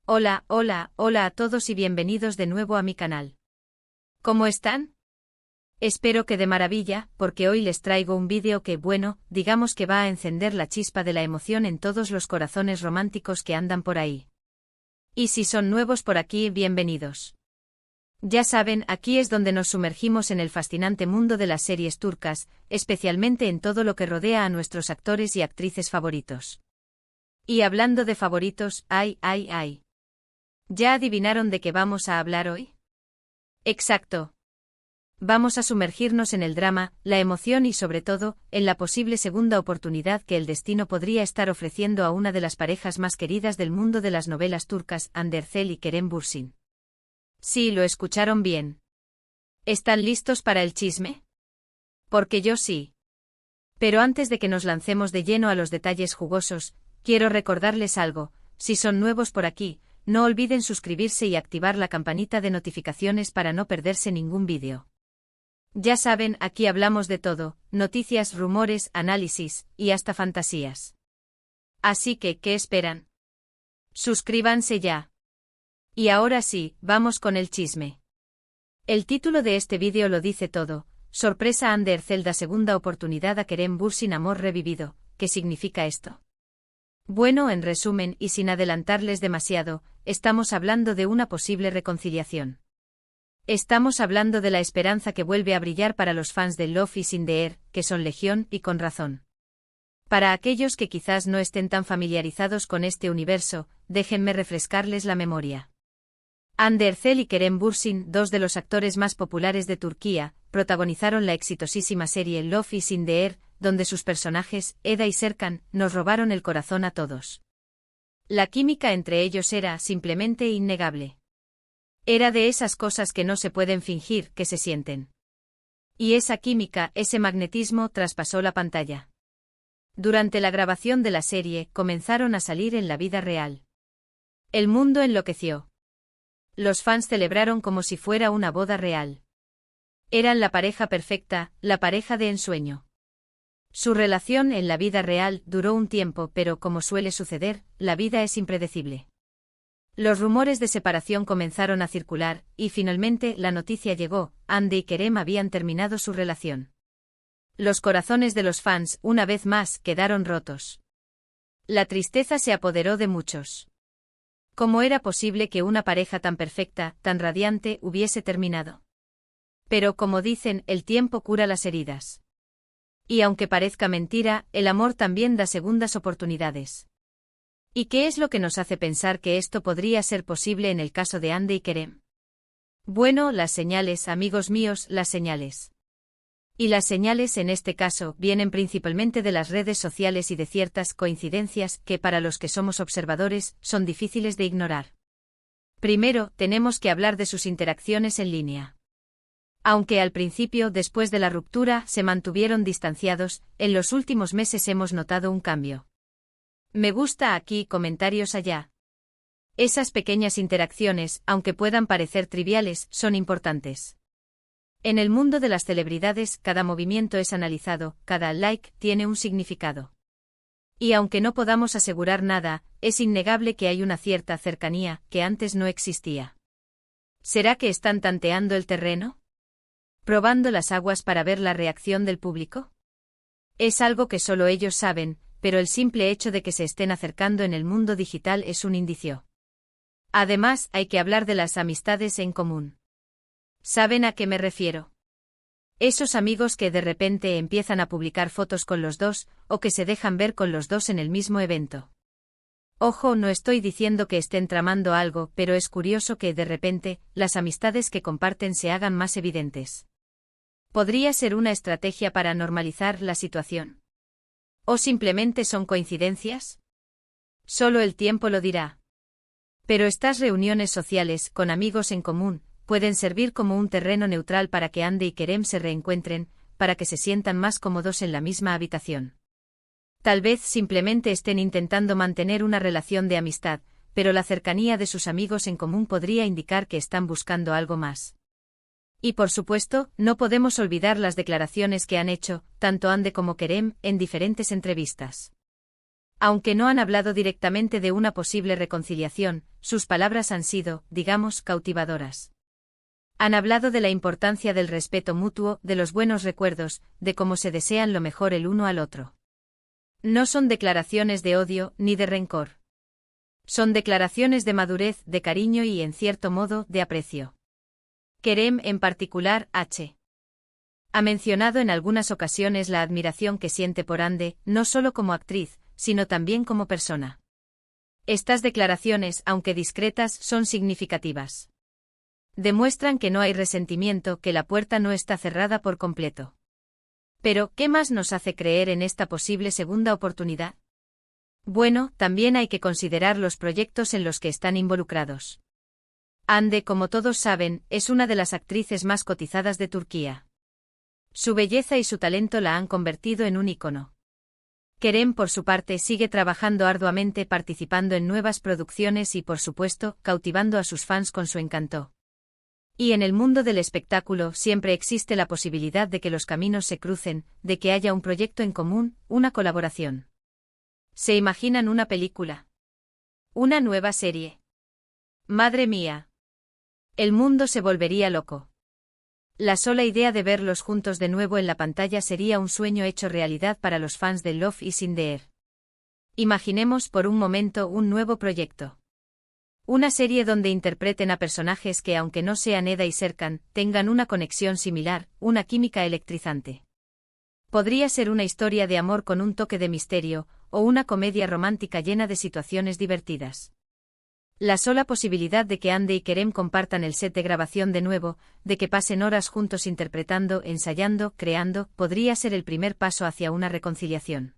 Hola, hola, hola a todos y bienvenidos de nuevo a mi canal. ¿Cómo están? Espero que de maravilla, porque hoy les traigo un vídeo que, bueno, digamos que va a encender la chispa de la emoción en todos los corazones románticos que andan por ahí. Y si son nuevos por aquí, bienvenidos. Ya saben, aquí es donde nos sumergimos en el fascinante mundo de las series turcas, especialmente en todo lo que rodea a nuestros actores y actrices favoritos. Y hablando de favoritos, ¡ay, ay, ay! ¿Ya adivinaron de qué vamos a hablar hoy? Exacto. Vamos a sumergirnos en el drama, la emoción y sobre todo, en la posible segunda oportunidad que el destino podría estar ofreciendo a una de las parejas más queridas del mundo de las novelas turcas, Hande Erçel y Kerem Bürsin. Sí, lo escucharon bien. ¿Están listos para el chisme? Porque yo sí. Pero antes de que nos lancemos de lleno a los detalles jugosos, quiero recordarles algo: si son nuevos por aquí, no olviden suscribirse y activar la campanita de notificaciones para no perderse ningún vídeo. Ya saben, aquí hablamos de todo: noticias, rumores, análisis, y hasta fantasías. Así que, ¿qué esperan? Suscríbanse ya. Y ahora sí, vamos con el chisme. El título de este vídeo lo dice todo: sorpresa, Hande Erçel da segunda oportunidad a Kerem Bürsin, amor revivido. ¿Qué significa esto? Bueno, en resumen, y sin adelantarles demasiado, estamos hablando de una posible reconciliación. Estamos hablando de la esperanza que vuelve a brillar para los fans de Love is in the Air, que son legión, y con razón. Para aquellos que quizás no estén tan familiarizados con este universo, déjenme refrescarles la memoria. Hande Erçel y Kerem Bürsin, dos de los actores más populares de Turquía, protagonizaron la exitosísima serie Love is in the Air, donde sus personajes, Eda y Serkan, nos robaron el corazón a todos. La química entre ellos era simplemente innegable. Era de esas cosas que no se pueden fingir, que se sienten. Y esa química, ese magnetismo, traspasó la pantalla. Durante la grabación de la serie, comenzaron a salir en la vida real. El mundo enloqueció. Los fans celebraron como si fuera una boda real. Eran la pareja perfecta, la pareja de ensueño. Su relación en la vida real duró un tiempo, pero como suele suceder, la vida es impredecible. Los rumores de separación comenzaron a circular, y finalmente la noticia llegó: Hande y Kerem habían terminado su relación. Los corazones de los fans, una vez más, quedaron rotos. La tristeza se apoderó de muchos. ¿Cómo era posible que una pareja tan perfecta, tan radiante, hubiese terminado? Pero como dicen, el tiempo cura las heridas. Y aunque parezca mentira, el amor también da segundas oportunidades. ¿Y qué es lo que nos hace pensar que esto podría ser posible en el caso de Hande y Kerem? Bueno, las señales, amigos míos, las señales. Y las señales en este caso vienen principalmente de las redes sociales y de ciertas coincidencias que, para los que somos observadores, son difíciles de ignorar. Primero, tenemos que hablar de sus interacciones en línea. Aunque al principio, después de la ruptura, se mantuvieron distanciados, en los últimos meses hemos notado un cambio. Me gusta aquí, comentarios allá. Esas pequeñas interacciones, aunque puedan parecer triviales, son importantes. En el mundo de las celebridades, cada movimiento es analizado, cada like tiene un significado. Y aunque no podamos asegurar nada, es innegable que hay una cierta cercanía, que antes no existía. ¿Será que están tanteando el terreno? ¿Probando las aguas para ver la reacción del público? Es algo que solo ellos saben, pero el simple hecho de que se estén acercando en el mundo digital es un indicio. Además, hay que hablar de las amistades en común. ¿Saben a qué me refiero? Esos amigos que de repente empiezan a publicar fotos con los dos, o que se dejan ver con los dos en el mismo evento. Ojo, no estoy diciendo que estén tramando algo, pero es curioso que, de repente, las amistades que comparten se hagan más evidentes. ¿Podría ser una estrategia para normalizar la situación? ¿O simplemente son coincidencias? Solo el tiempo lo dirá. Pero estas reuniones sociales, con amigos en común, pueden servir como un terreno neutral para que Hande y Kerem se reencuentren, para que se sientan más cómodos en la misma habitación. Tal vez simplemente estén intentando mantener una relación de amistad, pero la cercanía de sus amigos en común podría indicar que están buscando algo más. Y por supuesto, no podemos olvidar las declaraciones que han hecho, tanto Hande como Kerem, en diferentes entrevistas. Aunque no han hablado directamente de una posible reconciliación, sus palabras han sido, digamos, cautivadoras. Han hablado de la importancia del respeto mutuo, de los buenos recuerdos, de cómo se desean lo mejor el uno al otro. No son declaraciones de odio ni de rencor. Son declaraciones de madurez, de cariño y, en cierto modo, de aprecio. Kerem, en particular, ha mencionado en algunas ocasiones la admiración que siente por Hande, no solo como actriz, sino también como persona. Estas declaraciones, aunque discretas, son significativas. Demuestran que no hay resentimiento, que la puerta no está cerrada por completo. Pero, ¿qué más nos hace creer en esta posible segunda oportunidad? Bueno, también hay que considerar los proyectos en los que están involucrados. Hande, como todos saben, es una de las actrices más cotizadas de Turquía. Su belleza y su talento la han convertido en un ícono. Kerem, por su parte, sigue trabajando arduamente, participando en nuevas producciones y, por supuesto, cautivando a sus fans con su encanto. Y en el mundo del espectáculo siempre existe la posibilidad de que los caminos se crucen, de que haya un proyecto en común, una colaboración. ¿Se imaginan una película? ¿Una nueva serie? ¡Madre mía! El mundo se volvería loco. La sola idea de verlos juntos de nuevo en la pantalla sería un sueño hecho realidad para los fans de Love is in the Air. Imaginemos por un momento un nuevo proyecto. Una serie donde interpreten a personajes que, aunque no sean Eda y Serkan, tengan una conexión similar, una química electrizante. Podría ser una historia de amor con un toque de misterio, o una comedia romántica llena de situaciones divertidas. La sola posibilidad de que Hande y Kerem compartan el set de grabación de nuevo, de que pasen horas juntos interpretando, ensayando, creando, podría ser el primer paso hacia una reconciliación.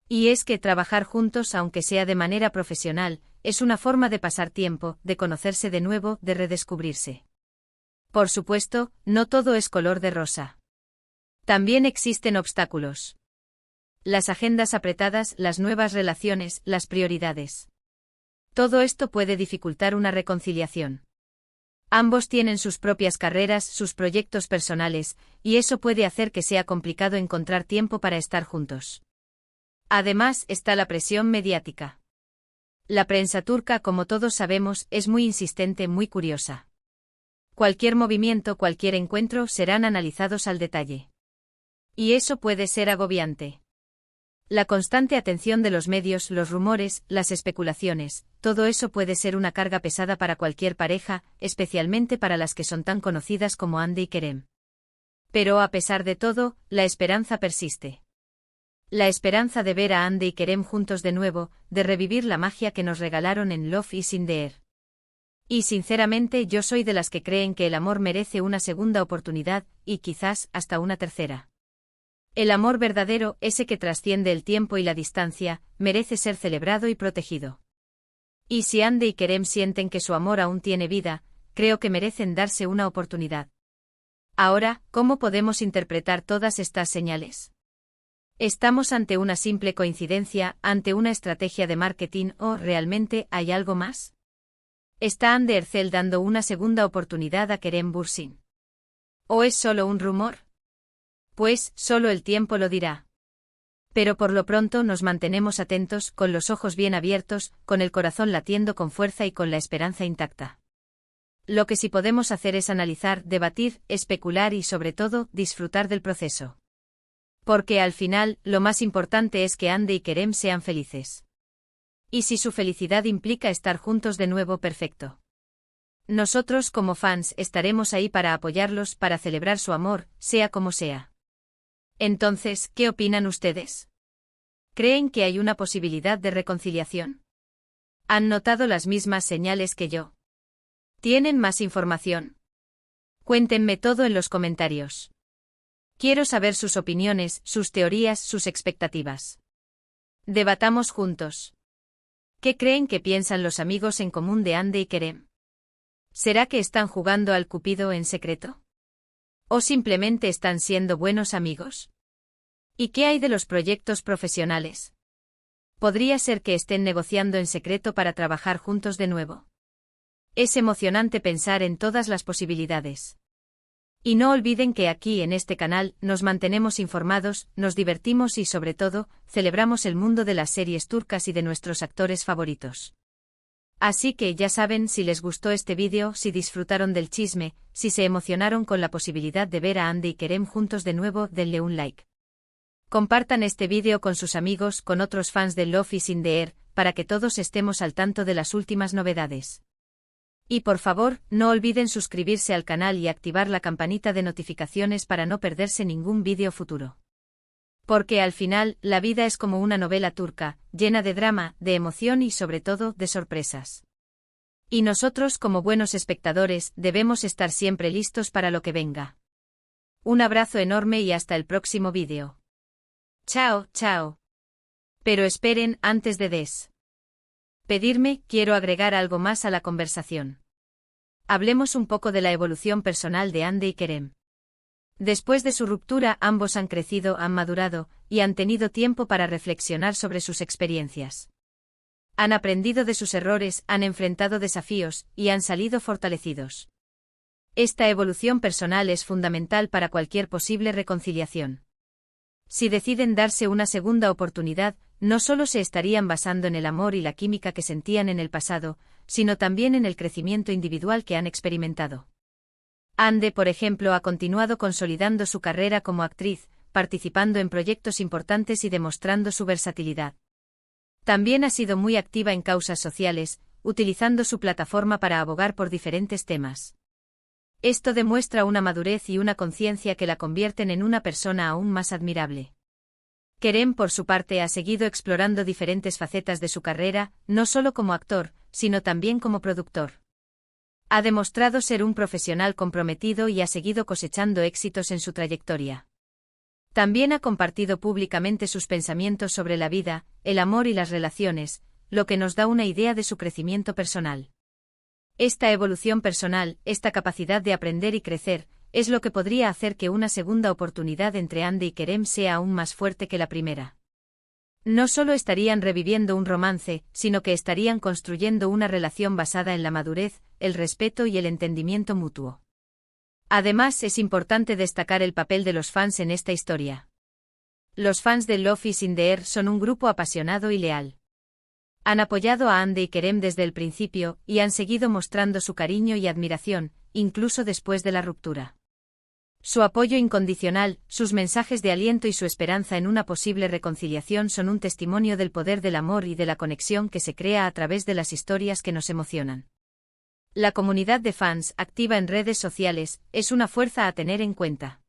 Y es que trabajar juntos, aunque sea de manera profesional, es una forma de pasar tiempo, de conocerse de nuevo, de redescubrirse. Por supuesto, no todo es color de rosa. También existen obstáculos. Las agendas apretadas, las nuevas relaciones, las prioridades. Todo esto puede dificultar una reconciliación. Ambos tienen sus propias carreras, sus proyectos personales, y eso puede hacer que sea complicado encontrar tiempo para estar juntos. Además, está la presión mediática. La prensa turca, como todos sabemos, es muy insistente, muy curiosa. Cualquier movimiento, cualquier encuentro serán analizados al detalle. Y eso puede ser agobiante. La constante atención de los medios, los rumores, las especulaciones, todo eso puede ser una carga pesada para cualquier pareja, especialmente para las que son tan conocidas como Hande y Kerem. Pero a pesar de todo, la esperanza persiste. La esperanza de ver a Hande y Kerem juntos de nuevo, de revivir la magia que nos regalaron en Love is in the Air. Y sinceramente yo soy de las que creen que el amor merece una segunda oportunidad, y quizás hasta una tercera. El amor verdadero, ese que trasciende el tiempo y la distancia, merece ser celebrado y protegido. Y si Hande y Kerem sienten que su amor aún tiene vida, creo que merecen darse una oportunidad. Ahora, ¿cómo podemos interpretar todas estas señales? ¿Estamos ante una simple coincidencia, ante una estrategia de marketing o, realmente, hay algo más? ¿Está Hande Erçel dando una segunda oportunidad a Kerem Bürsin? ¿O es solo un rumor? Pues, solo el tiempo lo dirá. Pero por lo pronto nos mantenemos atentos, con los ojos bien abiertos, con el corazón latiendo con fuerza y con la esperanza intacta. Lo que sí podemos hacer es analizar, debatir, especular y sobre todo, disfrutar del proceso. Porque al final, lo más importante es que Hande y Kerem sean felices. Y si su felicidad implica estar juntos de nuevo, perfecto. Nosotros como fans estaremos ahí para apoyarlos, para celebrar su amor, sea como sea. Entonces, ¿qué opinan ustedes? ¿Creen que hay una posibilidad de reconciliación? ¿Han notado las mismas señales que yo? ¿Tienen más información? Cuéntenme todo en los comentarios. Quiero saber sus opiniones, sus teorías, sus expectativas. Debatamos juntos. ¿Qué creen que piensan los amigos en común de Hande y Kerem? ¿Será que están jugando al Cupido en secreto? ¿O simplemente están siendo buenos amigos? ¿Y qué hay de los proyectos profesionales? ¿Podría ser que estén negociando en secreto para trabajar juntos de nuevo? Es emocionante pensar en todas las posibilidades. Y no olviden que aquí en este canal nos mantenemos informados, nos divertimos y sobre todo, celebramos el mundo de las series turcas y de nuestros actores favoritos. Así que ya saben, si les gustó este vídeo, si disfrutaron del chisme, si se emocionaron con la posibilidad de ver a Hande y Kerem juntos de nuevo, denle un like. Compartan este vídeo con sus amigos, con otros fans de Love is in the Air, para que todos estemos al tanto de las últimas novedades. Y por favor, no olviden suscribirse al canal y activar la campanita de notificaciones para no perderse ningún vídeo futuro. Porque al final, la vida es como una novela turca, llena de drama, de emoción y sobre todo, de sorpresas. Y nosotros como buenos espectadores, debemos estar siempre listos para lo que venga. Un abrazo enorme y hasta el próximo vídeo. Chao, chao. Pero esperen, antes de despedirme, quiero agregar algo más a la conversación. Hablemos un poco de la evolución personal de Hande y Kerem. Después de su ruptura, ambos han crecido, han madurado, y han tenido tiempo para reflexionar sobre sus experiencias. Han aprendido de sus errores, han enfrentado desafíos, y han salido fortalecidos. Esta evolución personal es fundamental para cualquier posible reconciliación. Si deciden darse una segunda oportunidad, no solo se estarían basando en el amor y la química que sentían en el pasado, sino también en el crecimiento individual que han experimentado. Hande, por ejemplo, ha continuado consolidando su carrera como actriz, participando en proyectos importantes y demostrando su versatilidad. También ha sido muy activa en causas sociales, utilizando su plataforma para abogar por diferentes temas. Esto demuestra una madurez y una conciencia que la convierten en una persona aún más admirable. Kerem, por su parte, ha seguido explorando diferentes facetas de su carrera, no solo como actor, sino también como productor. Ha demostrado ser un profesional comprometido y ha seguido cosechando éxitos en su trayectoria. También ha compartido públicamente sus pensamientos sobre la vida, el amor y las relaciones, lo que nos da una idea de su crecimiento personal. Esta evolución personal, esta capacidad de aprender y crecer, es lo que podría hacer que una segunda oportunidad entre Hande y Kerem sea aún más fuerte que la primera. No solo estarían reviviendo un romance, sino que estarían construyendo una relación basada en la madurez, el respeto y el entendimiento mutuo. Además, es importante destacar el papel de los fans en esta historia. Los fans de Love is in the Air son un grupo apasionado y leal. Han apoyado a Hande y Kerem desde el principio, y han seguido mostrando su cariño y admiración, incluso después de la ruptura. Su apoyo incondicional, sus mensajes de aliento y su esperanza en una posible reconciliación son un testimonio del poder del amor y de la conexión que se crea a través de las historias que nos emocionan. La comunidad de fans, activa en redes sociales, es una fuerza a tener en cuenta.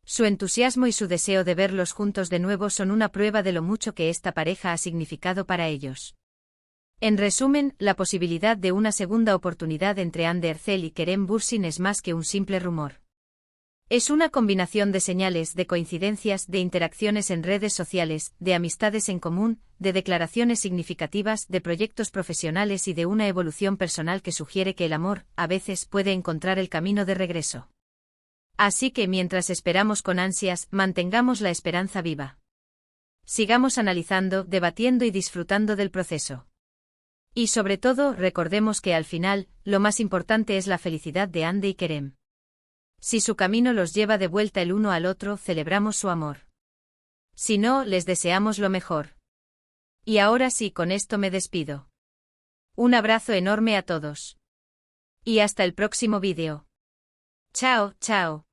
Su entusiasmo y su deseo de verlos juntos de nuevo son una prueba de lo mucho que esta pareja ha significado para ellos. En resumen, la posibilidad de una segunda oportunidad entre Hande Erçel y Kerem Bürsin es más que un simple rumor. Es una combinación de señales, de coincidencias, de interacciones en redes sociales, de amistades en común, de declaraciones significativas, de proyectos profesionales y de una evolución personal que sugiere que el amor, a veces, puede encontrar el camino de regreso. Así que mientras esperamos con ansias, mantengamos la esperanza viva. Sigamos analizando, debatiendo y disfrutando del proceso. Y sobre todo, recordemos que al final, lo más importante es la felicidad de Hande y Kerem. Si su camino los lleva de vuelta el uno al otro, celebramos su amor. Si no, les deseamos lo mejor. Y ahora sí, con esto me despido. Un abrazo enorme a todos. Y hasta el próximo vídeo. Chao, chao.